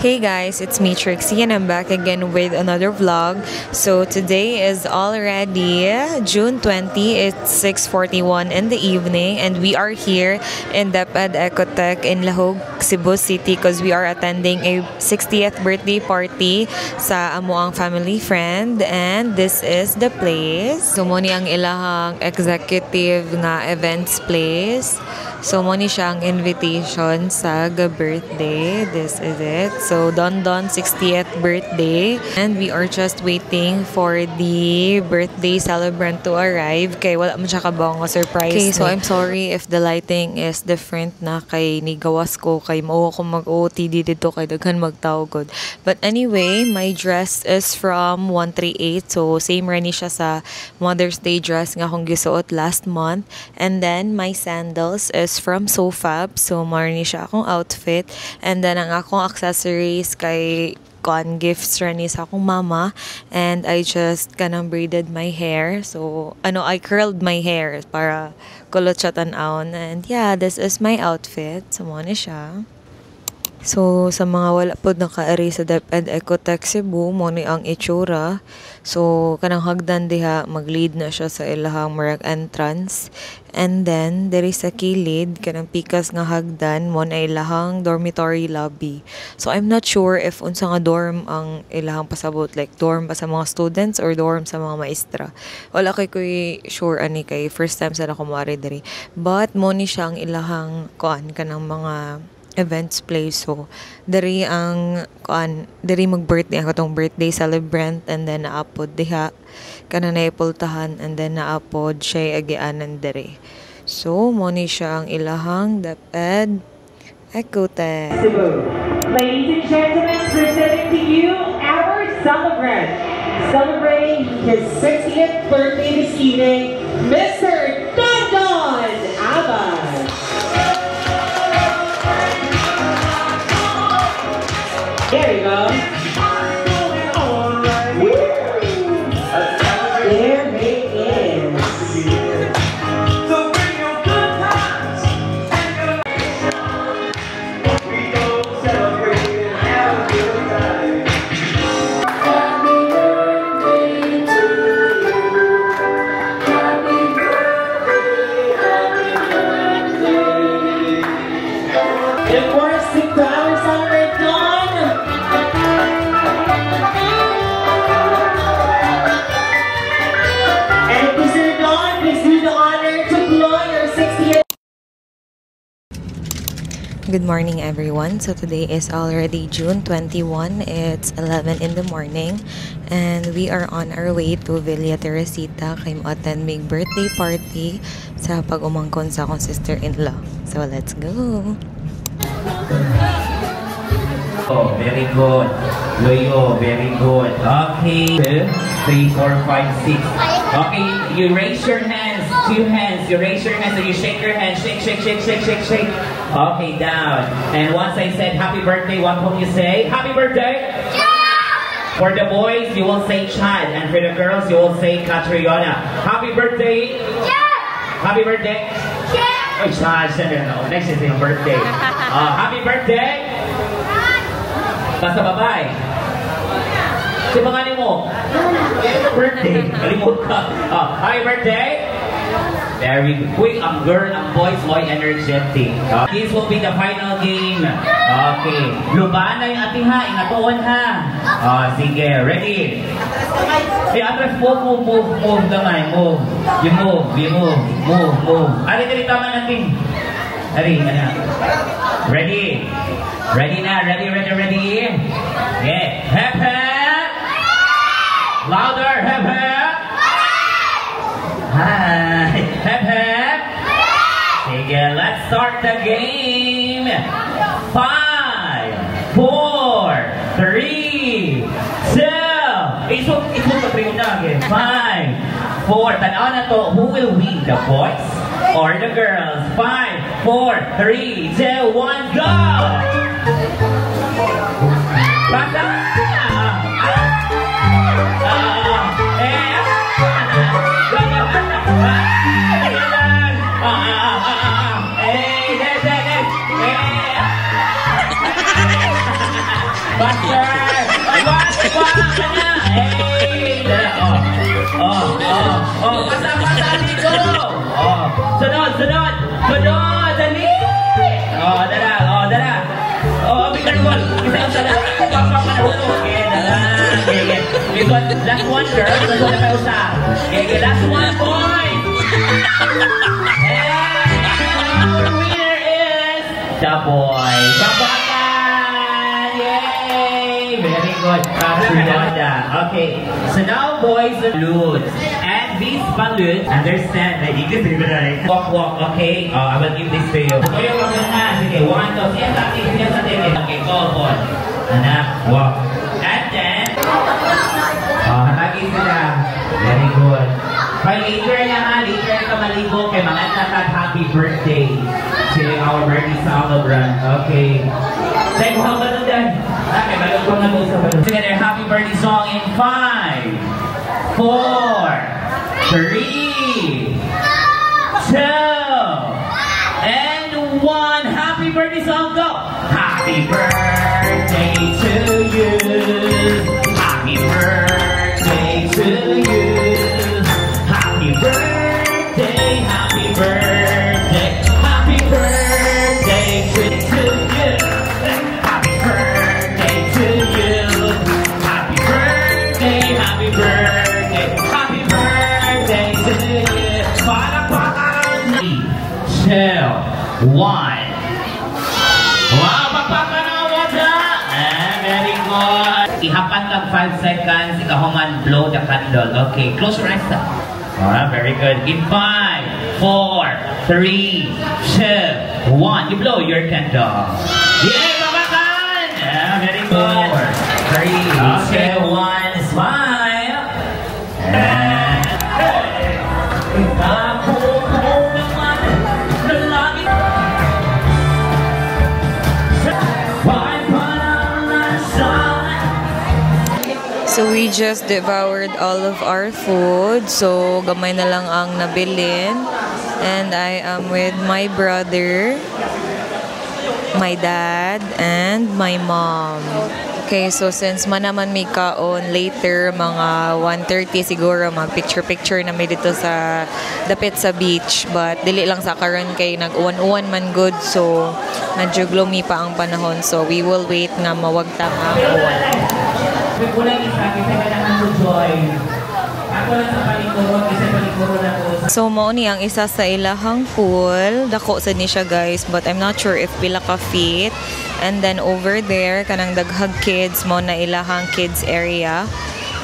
Hey guys, it's me Trixie and I'm back again with another vlog. So today is already June 20. It's 6:41 in the evening and we are here in DepEd Ecotech in Lahog, Cebu City because we are attending a 60th birthday party sa amuang family friend, and this is the place. So mo ni ang ilahang executive nga events place. So, mo ni siya ang invitation sa birthday. This is it. So, Don 60th birthday. And we are just waiting for the birthday celebrant to arrive. Kay wala mo siya kabang surprise. Okay, so I'm sorry if the lighting is different na kay ni gawas ko. Kay mao ko mag-OOTD dito kay daghan magtawgod. But anyway, my dress is from 138. So, same rin siya sa Mother's Day dress nga akong gisuot last month. And then, my sandals is from Sofab. So, marni siya akong outfit. And then, ang akong accessories kay gifts rani sa akong mama. And I just kanang braided my hair. So, I curled my hair para kulot siya tan-aon. And yeah, this is my outfit. So, mo ni siya. So, sa mga wala po nakaari sa DepEd Ecotech Cebu, mo ni ang itsura. So, kanang hagdan diha, mag-lead na siya sa ilahang marag entrance. And then, there is a kilid, kanang pikas nga hagdan, mo na ilahang dormitory lobby. So, I'm not sure if unsa nga dorm ang ilahang pasabot, like dorm ba sa mga students or dorm sa mga maestra. Wala kay kuy sure ani kay first time sa na kumari diri. But, mo ni siya ang ilahang kanang mga events place. So, dari mag-birthday ako tong birthday celebrant, and then naapod diha kana naipultahan, and then naapod siya agianan dari. So, mo ni siya ang ilahang DepEd Ecotech. Ladies and gentlemen, presenting to you our celebrant, celebrating his 60th birthday this evening, Mr. Don Abbas. There you go. There he is. Of course, the crowd is already gone. And Mr. Don, please do the honor to blow your 60th. Good morning everyone. So today is already June 21. It's 11 in the morning and we are on our way to Villa Teresita kay mo-attend big birthday party sa pag-umangkon sa akong sister-in-law. So let's go! Oh, very good. Loyo, very good. Okay. 2, 3, 4, 5, 6. Okay, you raise your hands. 2 hands. You raise your hands and you shake your hands. Shake, shake, shake, shake, shake, shake. Okay, down. And once I said happy birthday, what will you say? Happy birthday! Yeah! For the boys, you will say Chad. And for the girls, you will say Catriona. Happy birthday! Yeah! Happy birthday! Yeah! Oh, Chad. No, next is your birthday. Happy birthday! Basta babay. Si pangalan mo? Birthday. Kalimut ka. Happy birthday. Very good. Quick, ang girl, ang boys, mo'y energetic. This will be the final game. Okay. Luban na yung ating ha. Ingatuon ha. Sige. Ready? Hey, atras, move naman. Move. You move. Move. Ari, tama natin. Ari, ano? Ready? Ready na, ready. Yeah. Hep, hep. Louder, hep, hep. Hi. Hep, hep. Sige, let's start the game. 5, 4, 3, 2. Ito pa 3 na. 5, 4. Tanaw na to. Who will win? The boys or the girls? 5, 4, 3, 2, 1, go! Basta! Sunod! Dali! Oh, dala! Oh, bigyan mo! Isa dala! Okay, dala! Okay. Last one, girl. Sunod na kayo sa. Okay, last one, boy! And our winner is the boy. Babakan! Yay! Very good. Okay, so now boys, balloons. And these balloons, understand that you can do it. Walk, okay? I will give this to you. Okay, okay, 1, 2, 3, okay, go on. Anak, walk. And then, lagi sila. Very good. By later na ha, later ka maligo kay mga tatat happy birthday to our birthday celebrant. Okay. Say, how ba nun dyan? Okay, balot ko na po sa balot. Together, happy birthday song in 5, 4, 3, 2, and 1. Happy birthday song, go! Happy birthday to you. Happy birthday to you. Happy birthday, happy birthday, happy birthday to you. Happy birthday to you. Happy birthday, happy birthday, happy birthday to you. Palakpakan! 3, 2, 1. Wow, papakanawa na! Very good. Ihapan lang 5 seconds, ikahuman blow the candle. Okay, close your eyes. Alright, very good. In 5, 4, 3, 2, 1. You blow your candle. Yay, babakan! Very good. 4, 3, 2, 1. Smile. And So we just devoured all of our food. So gamay na lang ang nabilin. And I am with my brother, my dad, and my mom. Okay, so since manaman may kaon later, mga 1:30 siguro, mag-picture-picture na may dito sa dapit sa beach. But dili lang sa karon kay nag-uwan-uwan man good. So medyo gloomy pa ang panahon. So we will wait nga mawagtang ang uwan. So mao ni ang isa sa ilahang pool. Dako sa ni siya guys, but I'm not sure if pila ka feet. And then over there kanang daghag kids mo na ilahang kids area.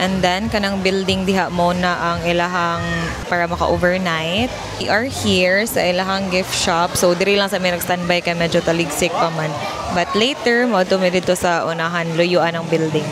And then kanang building diha mo na ang ilahang para maka-overnight. We are here sa ilahang gift shop. So diri lang sa may nag-standby kay medyo taligsik pa man. But later mo dito sa unahan luyuan ang building.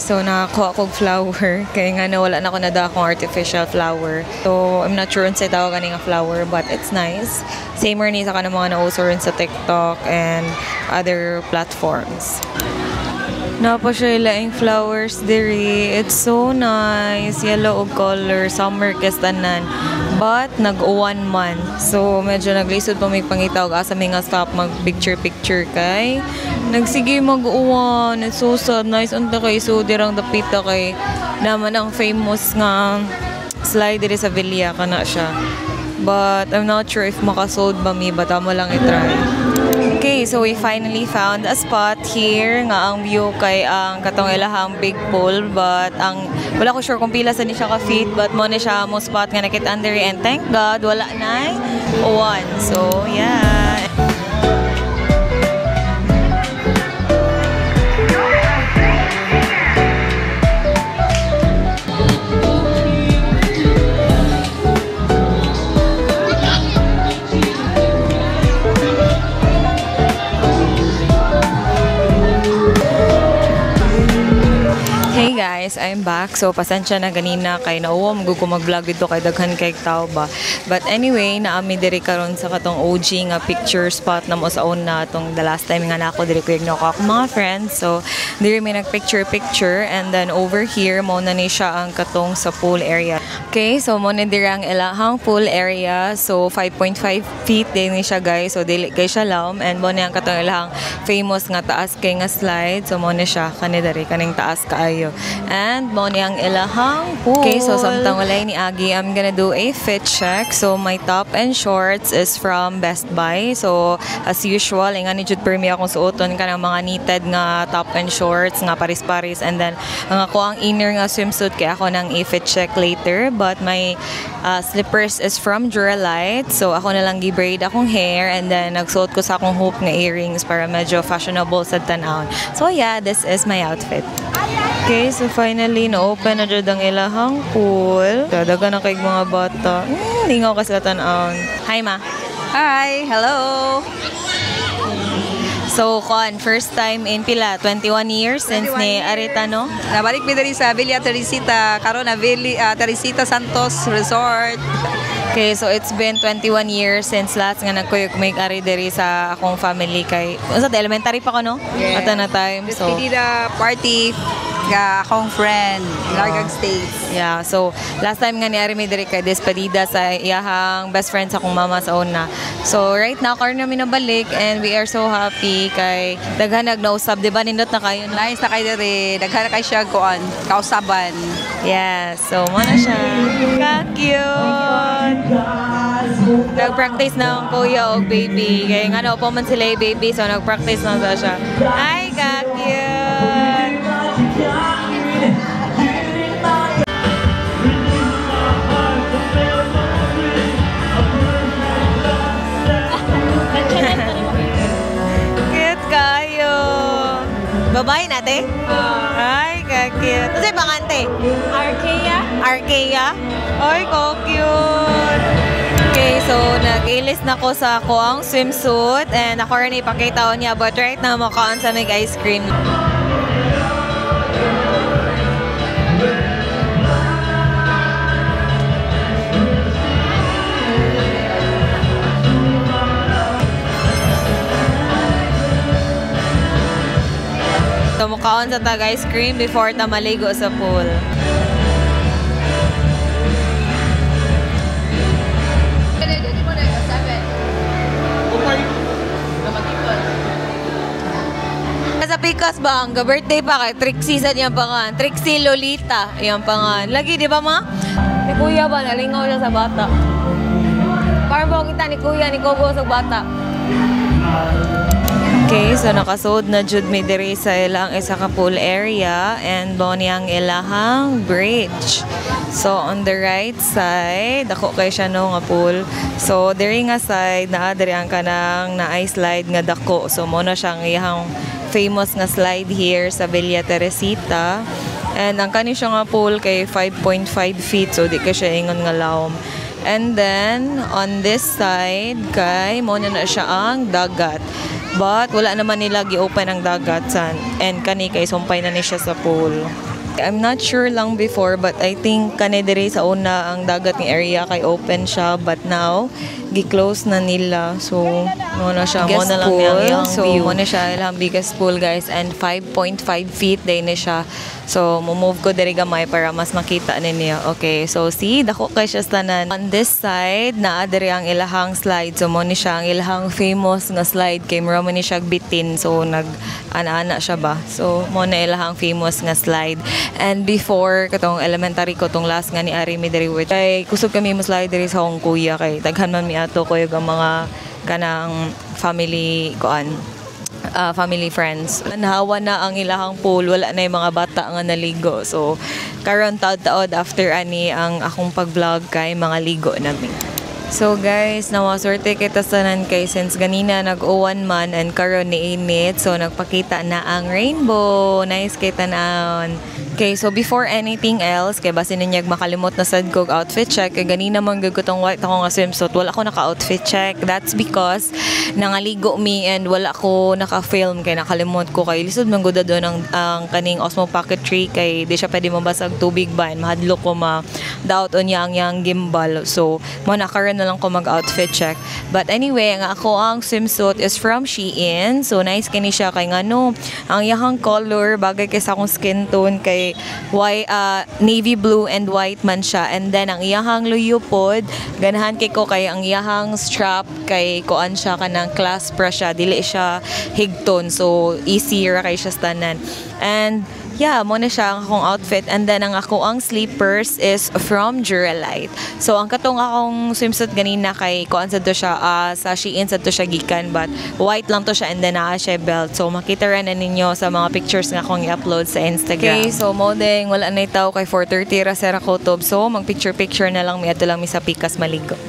So, nakakuha kong flower. Kaya nga nawala na ako na akong artificial flower. So, I'm not sure kung sa'yo tawag nga flower, but it's nice. Same rin sa kanang mga nauso rin sa TikTok and other platforms. Napa siya ilaing flowers diri. It's so nice. Yellow og color. Summer kastanan. But, nag-uwan man. So, medyo naglisod pa may pangitaw. Asa may nga stop mag-picture-picture kay. Nagsige mag-uwan. It's so sad. Nice unta kay. So, dirang dapita kay. Naman ang famous nga slide diri sa Villa. Kana siya. But, I'm not sure if makasold ba mi. But, amo lang i-try. Okay, so we finally found a spot here nga ang view kay ang katong ilahang big pool, but ang wala ko sure kung pila sa ni siya ka feet, but mo ni siya mo spot nga nakit under, and thank God wala na uwan. So yeah. guys, I'm back. So pasensya na ganina kay nauwa ko mag-vlog dito kay daghan kay tao ba. But anyway, naami diri karon sa katong OG nga picture spot na mo sa una tong the last time nga nako diri ko igno ko ako mga friends. So diri may nag-picture and then over here mo na ni siya ang katong sa pool area. Okay, so mo na diri ang ilahang pool area. So 5.5 feet din ni siya guys. So dili kay siya laom and mo na ang katong ilahang famous nga taas kay nga slide. So mo na siya kani diri kaning taas kaayo. And mo ni ang ilahang pool. Okay, so samtang walay ni Agi, I'm gonna do a fit check. So my top and shorts is from Best Buy. So as usual, nga ni jud permi akong suoton kanang mga knitted nga top and shorts nga paris-paris, and then ang ako ang inner nga swimsuit kay ako nang i-fit check later. But my slippers is from Duralite. So ako na lang gi-braid akong hair and then nagsuot ko sa akong hoop nga earrings para medyo fashionable sa tan-aw. So yeah, this is my outfit. Okay, so finally na-open na dyan ang ilahang pool. Dadaga na kay mga bata. Hindi nga ako kasi tan-aw. Hi ma. Hi, hello. So, first time in pila, 21 years since 21 ni years. Arita, no? Nabalik mi diri sa Villa Teresita, karon na Teresita Santos Resort. Okay, so it's been 21 years since last nga nagkuyog may ari diri sa akong family kay sa elementary pa ko, no? Yes. At na time. So, Despedida party nga akong friend, Largag States. yeah, so last time nga ni Ari may diri kay despedida sa iyahang best friend sa akong mama sa una. So right now karon namin nabalik and we are so happy kay daghan nagnausab, di ba nindot na kayo? No? Nice na kay diri, daghan na kay siya kuan, kausaban. Yeah, so mo na siya. Ka-cute! Nag-practice na ang kuya o baby. Kaya nga na pa man sila yung baby, so nag-practice na siya. Ay, ka-cute! Cute kayo! Babae natin? Ay, ka-cute. Ano sa'yo pangante? Arkea. Arkea? Ay, ko-cute! Okay, so nag-ilis na ko sa ako ang swimsuit and ako rin ipakita ko niya, but right now makaon sa may ice cream. So makaon sa tag ice cream before ta maligo sa pool. Sa Picas ba ang birthday pa kay Trixie sa niyang pangan. Trixie Lolita iyang pangan. Lagi di ba ma? Ni kuya ba nalingaw siya sa bata. Parang ba kita ni kuya ni Kogo sa bata. Okay, so nakasuod na jud mi diri sa ilang isa ka pool area and boni ang ilahang bridge. So on the right side, ako kay siya no nga pool. So diri nga side naa diri ang kanang na ice slide nga dako. So mo na siyang iyang famous nga slide here sa Villa Teresita. And ang kani siya nga pool kay 5.5 feet, so di ka siya ingon nga lawom. And then on this side kay mo na siya ang dagat. But wala naman nila gi-open ang dagat san, and kani kay sumpay na ni siya sa pool. I'm not sure lang before, but I think kani diri sa una ang dagat ng area kay open siya, but now gi-close na nila. So mo na siya, mo na lang yung so mo na siya ilang biggest pool guys, and 5.5 feet day na siya. So mo-move ko diri gamay para mas makita ninyo. Okay, so see, dako kay siya tanan. On this side naa diri ang ilahang slide. So mo ni siya ang ilahang famous nga slide kay mo ni siya bitin. So nag ana-ana siya ba. So mo na ilahang famous nga slide. And before katong elementary ko tong last nga ni Ari mi diri which kay kusog kami mo slide diri sa akong kuya kay daghan man mi ato ko yung mga kanang family koan. Family friends. Nahawa na ang ilahang pool, wala na yung mga bata nga naligo. So, karon taod-taod after ani ang akong pag-vlog kay mga ligo namin. So guys, nawaswerte kita sanan kay since ganina nag-uwan man and karon ni init. So nagpakita na ang rainbow. Nice kay tanan. Okay, so before anything else, kay basin ninyag makalimot na sad kog outfit check. Kay ganina man gyud ko tong white ako nga swimsuit. Wala ko naka-outfit check. That's because nangaligo mi and wala ko naka-film kay nakalimot ko kay lisod man gud doon ang kaning Osmo Pocket 3 kay di siya pwede mabasag tubig ba and mahadlo ko ma-doubt on yang gimbal. So mo na karon na lang ko mag-outfit check. But anyway, ang ako ang swimsuit is from Shein. So nice kini siya kay ngano ang iyang color bagay kay sa akong skin tone kay white, navy blue and white man siya. And then ang iyang luyo pod ganahan kay ko kay ang iyang strap kay kuan siya kanang clasp pra siya dili siya higton, so easier kay siya tanan. And yeah, mo na siya ang akong outfit. And then ang ako ang sleepers is from Duralite. So ang katong akong swimsuit ganina kay kuan sad to siya sa Shein sad to siya gikan, but white lang to siya and then naa siya belt. So makita ra na ninyo sa mga pictures nga akong i-upload sa Instagram. Okay, so modeng wala na itaw kay 4:30 ra sa Rakotob. So mag picture na lang mi ato lang mi sa Pikas maligo.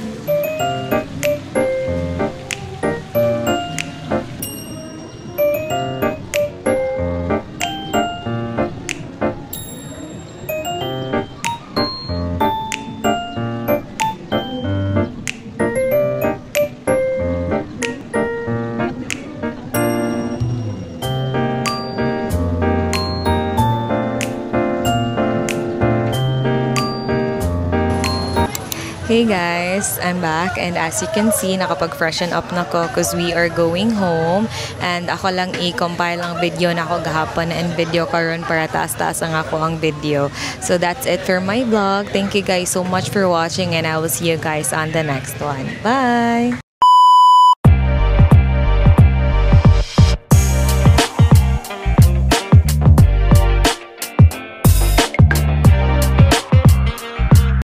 Hey guys, I'm back and as you can see, nakapag-freshen up na ko because we are going home and ako lang i-compile ang video na ako gahapon and video karon para taas-taas ang ako ang video. So that's it for my vlog. Thank you guys so much for watching and I will see you guys on the next one. Bye!